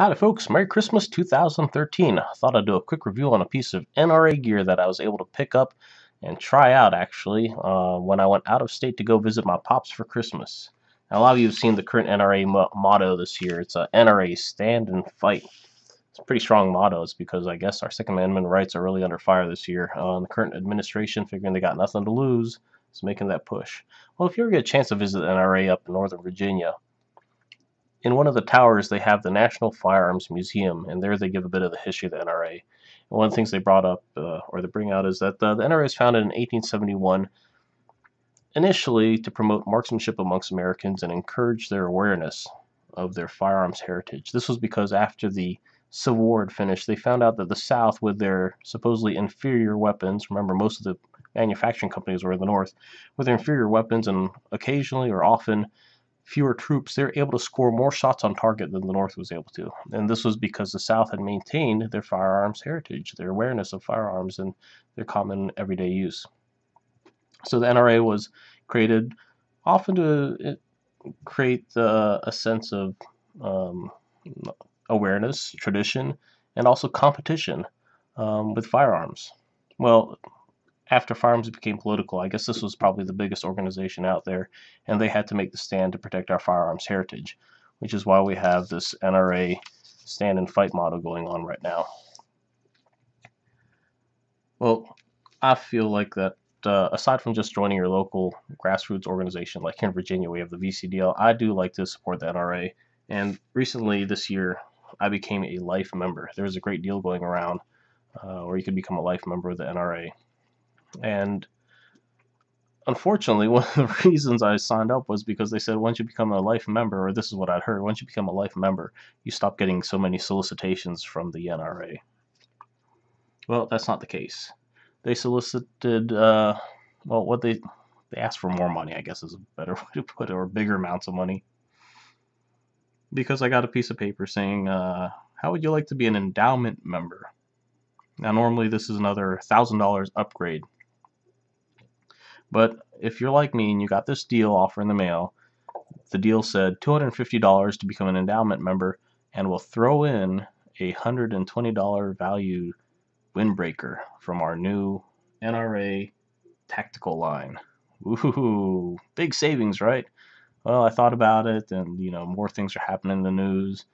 Howdy folks, Merry Christmas 2013. I thought I'd do a quick review on a piece of NRA gear that I was able to pick up and try out actually when I went out of state to go visit my pops for Christmas. Now, a lot of you have seen the current NRA motto this year. It's NRA Stand and Fight. It's a pretty strong motto. It's because I guess our Second Amendment rights are really under fire this year. The current administration, figuring they got nothing to lose, is making that push. Well, if you ever get a chance to visit the NRA up in Northern Virginia, in one of the towers, they have the National Firearms Museum, and there they give a bit of the history of the NRA. And one of the things they brought up, or they bring out, is that the NRA was founded in 1871, initially to promote marksmanship amongst Americans and encourage their awareness of their firearms heritage. This was because after the Civil War had finished, they found out that the South, with their supposedly inferior weapons, remember most of the manufacturing companies were in the North, with their inferior weapons and occasionally or often fewer troops, they're able to score more shots on target than the North was able to. And this was because the South had maintained their firearms heritage, their awareness of firearms and their common everyday use. So the NRA was created often to create a sense of awareness, tradition, and also competition with firearms. Well, after firearms became political, I guess this was probably the biggest organization out there, and they had to make the stand to protect our firearms heritage, which is why we have this NRA Stand and Fight motto going on right now. Well, I feel like that aside from just joining your local grassroots organization, like here in Virginia, we have the VCDL, I do like to support the NRA, and recently this year, I became a life member. There's a great deal going around where you could become a life member of the NRA. And unfortunately, one of the reasons I signed up was because they said once you become a life member, or this is what I'd heard, once you become a life member, you stop getting so many solicitations from the NRA. Well, that's not the case. They solicited, well, what they asked for more money, I guess is a better way to put it, or bigger amounts of money. Because I got a piece of paper saying, how would you like to be an endowment member? Now, normally this is another $1,000 upgrade. But if you're like me and you got this deal offer in the mail, the deal said $250 to become an endowment member, and we'll throw in a $120 value windbreaker from our new NRA Tactical line. Ooh, big savings, right? Well, I thought about it, and more things are happening in the news,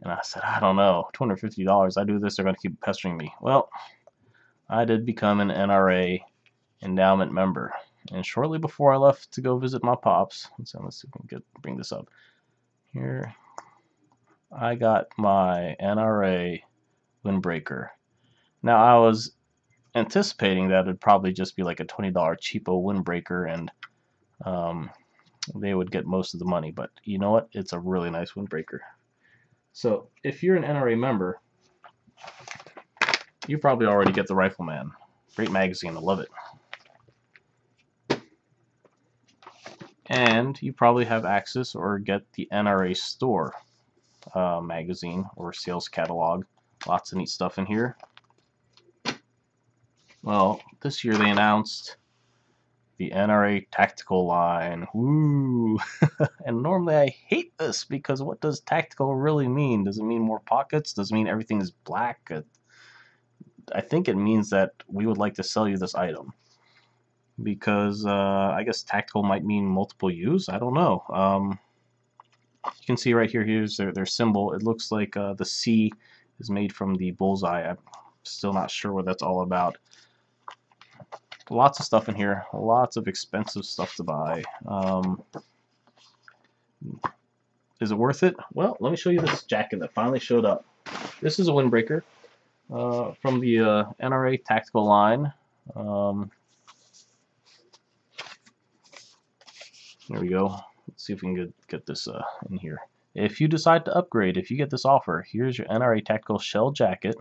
and I said, I don't know, $250, I do this, they're going to keep pestering me. Well, I did become an NRA endowment member. And shortly before I left to go visit my pops, let's see if we can bring this up. Here, I got my NRA windbreaker. Now, I was anticipating that it'd probably just be like a $20 cheapo windbreaker, and they would get most of the money. But you know what? It's a really nice windbreaker. So if you're an NRA member, you probably already get the Rifleman. Great magazine, I love it. And you probably have access or get the NRA store magazine or sales catalog. Lots of neat stuff in here. Well, this year they announced the NRA Tactical line. Woo! And normally I hate this because what does tactical really mean? Does it mean more pockets? Does it mean everything is black? I think it means that we would like to sell you this item. Because I guess tactical might mean multiple use. I don't know. You can see right here, here's their symbol. It looks like the C is made from the bullseye. I'm still not sure what that's all about. Lots of stuff in here. Lots of expensive stuff to buy. Is it worth it? Well, let me show you this jacket that finally showed up. This is a windbreaker from the NRA Tactical line. There we go. Let's see if we can get this in here. If you decide to upgrade, if you get this offer, here's your NRA Tactical Shell Jacket.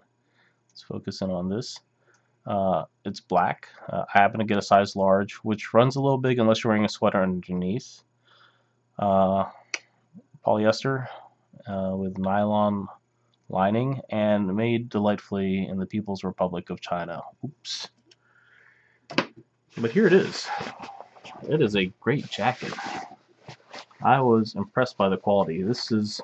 Let's focus in on this. It's black. I happen to get a size large, which runs a little big unless you're wearing a sweater underneath. Polyester with nylon lining, and made delightfully in the People's Republic of China. Oops. But here it is. It is a great jacket. I was impressed by the quality. This is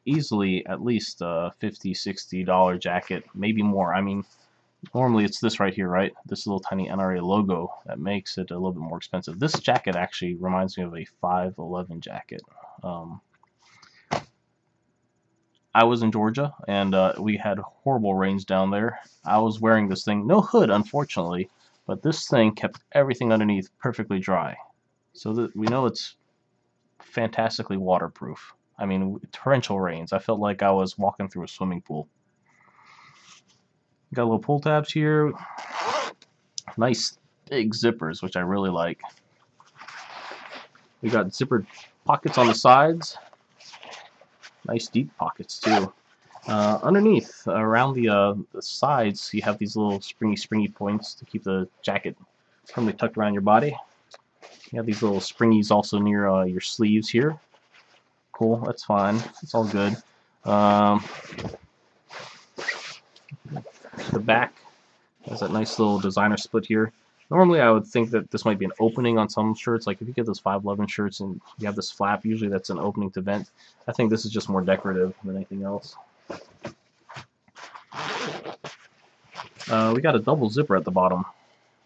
easily at least a $50–$60 jacket, maybe more. I mean, normally it's this right here, right? This little tiny NRA logo that makes it a little bit more expensive. This jacket actually reminds me of a 511 jacket. I was in Georgia, and we had horrible rains down there. I was wearing this thing, no hood, unfortunately, but this thing kept everything underneath perfectly dry. So that we know it's fantastically waterproof. I mean, torrential rains. I felt like I was walking through a swimming pool. Got little pull tabs here. Nice big zippers, which I really like. We got zippered pockets on the sides. Nice deep pockets too. Underneath, around the sides, you have these little springy points to keep the jacket firmly tucked around your body. You have these little springies also near your sleeves here. Cool, that's fine. It's all good. The back has that nice little designer split here. Normally I would think that this might be an opening on some shirts, like if you get those 511 shirts and you have this flap, usually that's an opening to vent. I think this is just more decorative than anything else. We got a double zipper at the bottom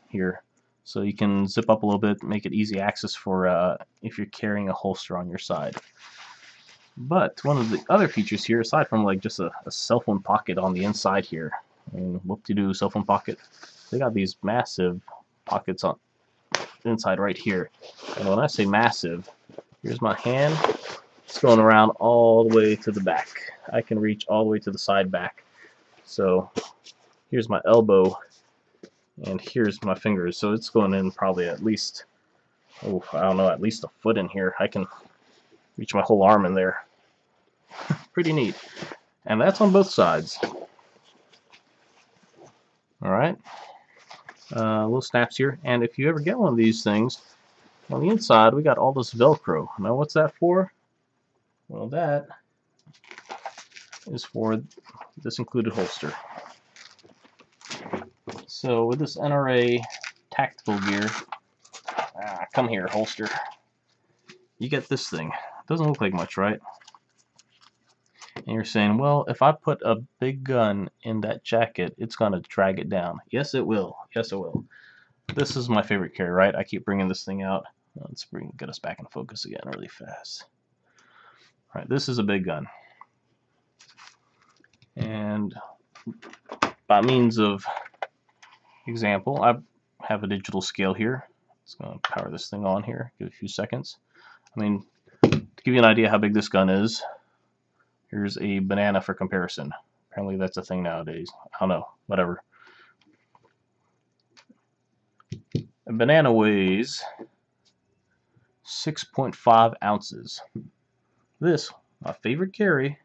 here, so you can zip up a little bit, make it easy access for if you're carrying a holster on your side. But one of the other features here, aside from like just a cell phone pocket on the inside here, and whoop-de-doo cell phone pocket, they got these massive pockets on inside right here. And when I say massive, here's my hand. It's going around all the way to the back. I can reach all the way to the side back. So here's my elbow, and here's my fingers. So it's going in probably at least, oh, I don't know, at least a foot in here. I can reach my whole arm in there. Pretty neat. And that's on both sides. Alright. Little snaps here. And if you ever get one of these things, on the inside we got all this Velcro. Now what's that for? Well, that is for this included holster. So with this NRA Tactical Gear, come here, holster, you get this thing. Doesn't look like much, right? And you're saying, well, if I put a big gun in that jacket, it's going to drag it down. Yes, it will. Yes, it will. This is my favorite carry, right? I keep bringing this thing out. Let's get us back in focus again really fast. All right, this is a big gun. And by means of example, I have a digital scale here. It's going to power this thing on here. Give it a few seconds. I mean, to give you an idea how big this gun is, here's a banana for comparison. Apparently that's a thing nowadays. I don't know, whatever. A banana weighs 6.5 ounces. This, my favorite carry,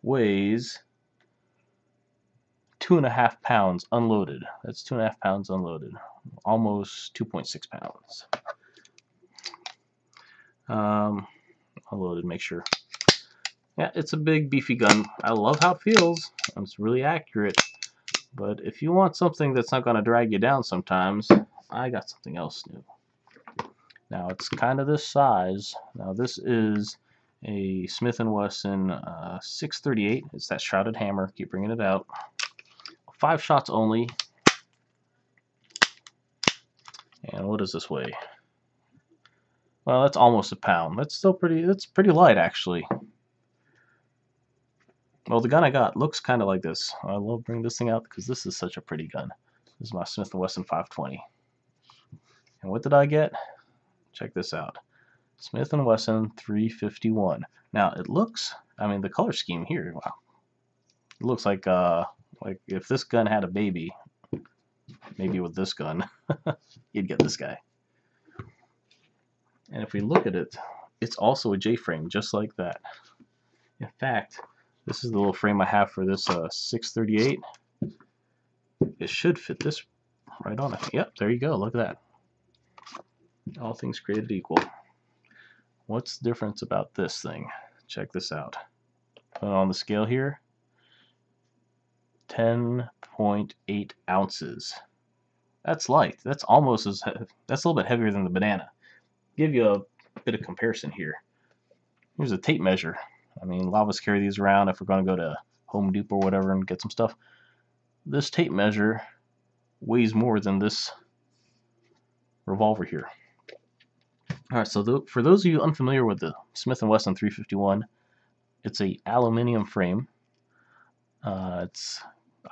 weighs 2.5 pounds unloaded. That's 2.5 pounds unloaded. Almost 2.6 pounds. Unloaded, make sure. Yeah, it's a big beefy gun. I love how it feels. It's really accurate. But if you want something that's not going to drag you down sometimes, I got something else new. Now it's kind of this size. Now this is a Smith and Wesson 638. It's that shrouded hammer. Keep bringing it out. 5 shots only. And what does this weigh? Well, that's almost a pound. That's still pretty light actually. Well, the gun I got looks kind of like this. I love bringing this thing out because this is such a pretty gun. This is my Smith and Wesson 520. And what did I get? Check this out. Smith and Wesson 351. Now it looks, I mean, the color scheme here, wow. It looks like if this gun had a baby, maybe with this gun, you'd get this guy. And if we look at it, it's also a J-frame, just like that. In fact, this is the little frame I have for this 638. It should fit this right on. Yep, there you go. Look at that. All things created equal. What's the difference about this thing? Check this out. Put it on the scale here. 10.8 ounces. That's light. That's almost as that's a little bit heavier than the banana. Give you a bit of comparison here. Here's a tape measure. I mean, a lot of us carry these around if we're going to go to Home Depot or whatever and get some stuff. This tape measure weighs more than this revolver here. Alright, so for those of you unfamiliar with the Smith and Wesson 351, it's a aluminum frame. It's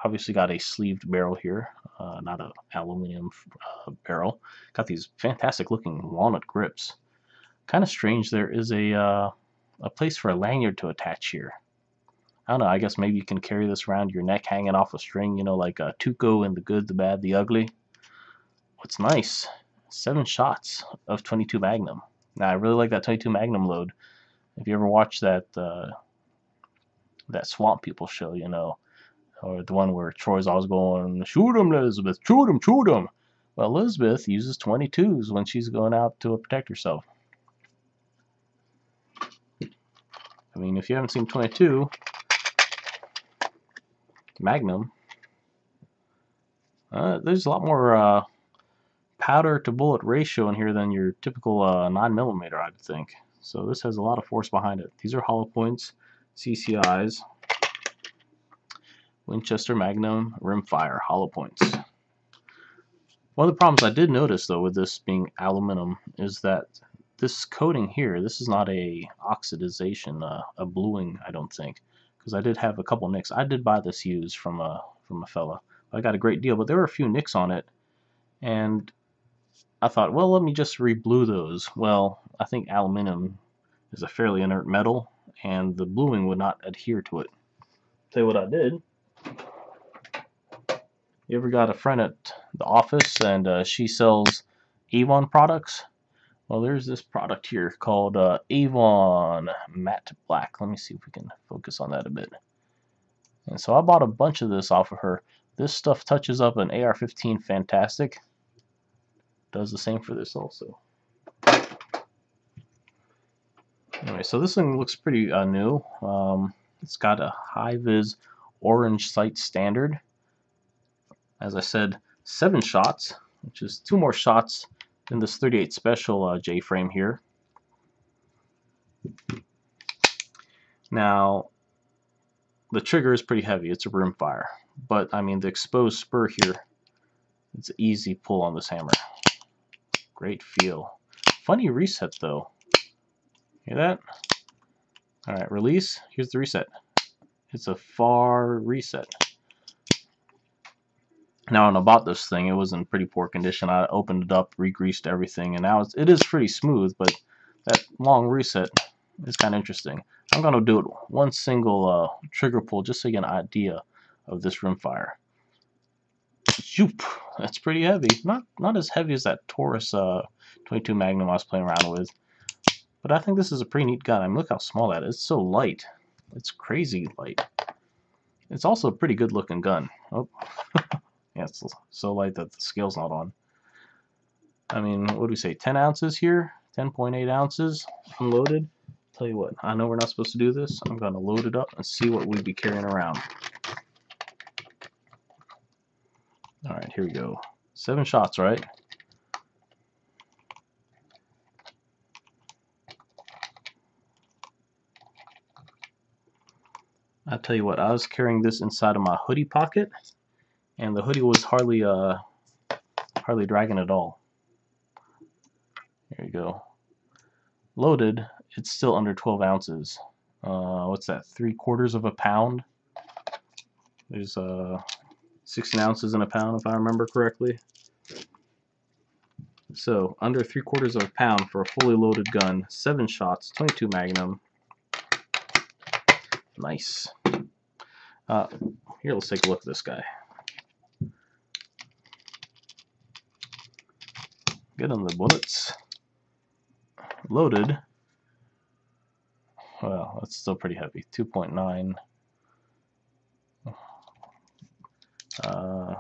obviously got a sleeved barrel here, not an aluminum barrel. Got these fantastic looking walnut grips. Kind of strange, there is a place for a lanyard to attach here. I don't know, I guess maybe you can carry this around your neck hanging off a string, you know, like Tuco in The Good, the Bad, the Ugly. What's nice, 7 shots of 22 Magnum. Now, I really like that 22 Magnum load. If you ever watch that Swamp People show, you know, or the one where Troy's always going, shoot him, Elizabeth, shoot him, shoot him. Well, Elizabeth uses 22s when she's going out to protect herself. I mean, if you haven't seen 22 Magnum, there's a lot more powder to bullet ratio in here than your typical 9mm, I'd think. So this has a lot of force behind it. These are hollow points, CCIs, Winchester Magnum rimfire hollow points. One of the problems I did notice though with this being aluminum is that this coating here, this is not a oxidization, a bluing, I don't think, because I did have a couple nicks. I did buy this used from a fella. I got a great deal, but there were a few nicks on it, and I thought, well, let me just re-blue those. Well, I think aluminum is a fairly inert metal, and the bluing would not adhere to it. Tell you what I did. You ever got a friend at the office and she sells Avon products? Well, there's this product here called Avon Matte Black. Let me see if we can focus on that a bit. And so I bought a bunch of this off of her. This stuff touches up an AR-15 fantastic. Does the same for this also. Anyway, so this thing looks pretty new. It's got a high-vis orange sight standard. As I said, 7 shots, which is 2 more shots than this 38 Special J-frame here. Now, the trigger is pretty heavy. It's a rimfire. But, I mean, the exposed spur here, it's an easy pull on this hammer. Great feel. Funny reset, though. Hear that? Alright, release. Here's the reset. It's a far reset. Now, when I bought this thing, it was in pretty poor condition. I opened it up, re-greased everything, and now it is pretty smooth, but that long reset is kind of interesting. I'm going to do it one single trigger pull just so you get an idea of this rimfire. Zoop! That's pretty heavy. Not as heavy as that Taurus 22 Magnum I was playing around with. But I think this is a pretty neat gun. I mean, look how small that is. It's so light. It's crazy light. It's also a pretty good looking gun. Oh. Yeah, it's so light that the scale's not on. I mean, what do we say? 10 ounces here? 10.8 ounces unloaded. Tell you what, I know we're not supposed to do this. I'm going to load it up and see what we'd be carrying around. Alright, here we go. 7 shots, right? I'll tell you what, I was carrying this inside of my hoodie pocket, and the hoodie was hardly dragging at all. There you go. Loaded, it's still under 12 ounces. What's that, 3/4 of a pound? There's 16 ounces in a pound, if I remember correctly. So, under 3/4 of a pound for a fully loaded gun, 7 shots, 22 Magnum. Nice. Here, let's take a look at this guy. Get on the bullets. Loaded. Well, that's still pretty heavy. 2.9.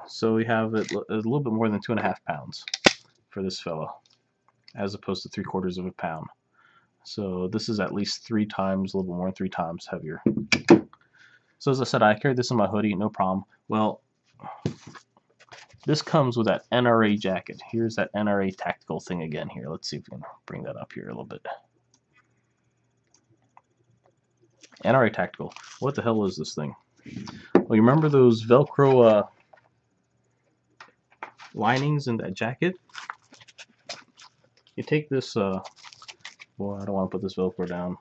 So we have it a little bit more than 2.5 pounds for this fella, as opposed to 3/4 of a pound. So this is at least 3 times, a little bit more than 3 times heavier. So as I said, I carried this in my hoodie, no problem. Well, this comes with that NRA jacket. Here's that NRA Tactical thing again here. Let's see if we can bring that up here a little bit. NRA Tactical. What the hell is this thing? Well, you remember those Velcro linings in that jacket? You take this, well, I don't want to put this Velcro down.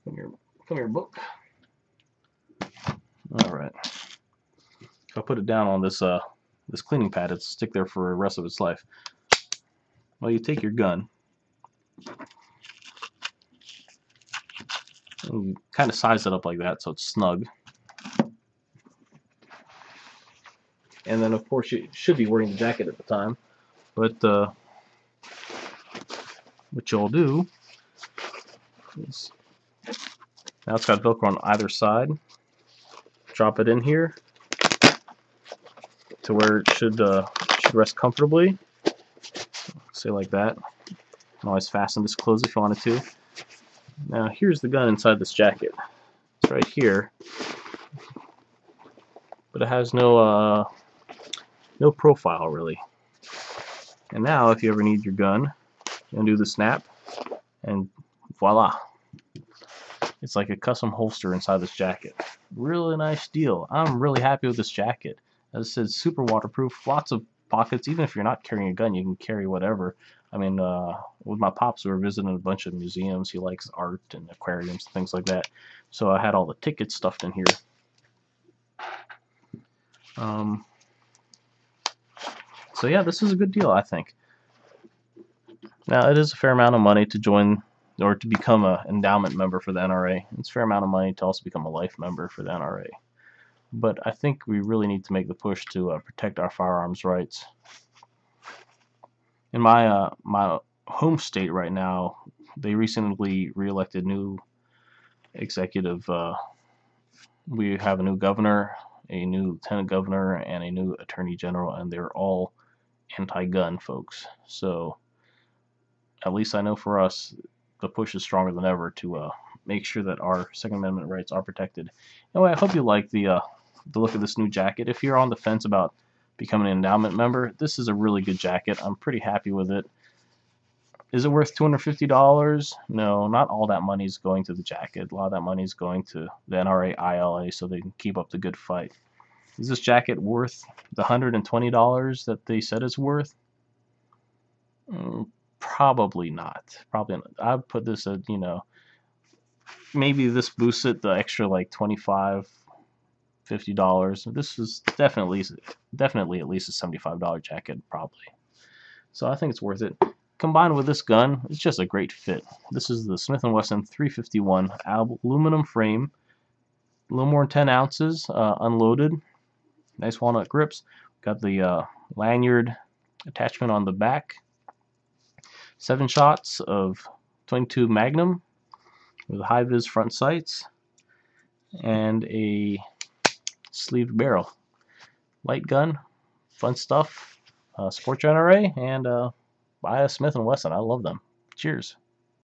Come here, book. Alright. I'll put it down on this this cleaning pad. It'll stick there for the rest of its life. Well, you take your gun and you kind of size it up like that so it's snug. And then, of course, you should be wearing the jacket at the time. But what you'll do is, now it's got Velcro on either side. Drop it in here to where it should rest comfortably. Say like that. You can always fasten this closed if you wanted to. Now here's the gun inside this jacket. It's right here, but it has no profile really. And now if you ever need your gun, you undo the snap, and voila! It's like a custom holster inside this jacket. Really nice deal. I'm really happy with this jacket. As I said, super waterproof, lots of pockets. Even if you're not carrying a gun, you can carry whatever. I mean, with my pops, we were visiting a bunch of museums. He likes art and aquariums, things like that. So I had all the tickets stuffed in here. So yeah, this is a good deal, I think. Now, it is a fair amount of money to join or to become an endowment member for the NRA. It's a fair amount of money to also become a life member for the NRA. But I think we really need to make the push to protect our firearms rights. In my home state right now, they recently re-elected new executive. We have a new governor, a new lieutenant governor, and a new attorney general, and they're all anti-gun folks. So at least I know for us, the push is stronger than ever to make sure that our Second Amendment rights are protected. Anyway, I hope you like the look of this new jacket. If you're on the fence about becoming an endowment member, this is a really good jacket. I'm pretty happy with it. Is it worth $250? No, not all that money is going to the jacket. A lot of that money is going to the NRA ILA so they can keep up the good fight. Is this jacket worth the $120 that they said it's worth? Probably not. Probably not. I'd put this at, you know, maybe this boosts it the extra like $25, $50. This is definitely at least a $75 jacket, probably. So I think it's worth it. Combined with this gun, it's just a great fit. This is the Smith and Wesson 351 aluminum frame, a little more than 10 ounces, unloaded. Nice walnut grips. Got the lanyard attachment on the back. 7 shots of 22 Magnum with high-vis front sights and a sleeved barrel. Light gun, fun stuff. Support your NRA and buy a Smith and Wesson. I love them. Cheers.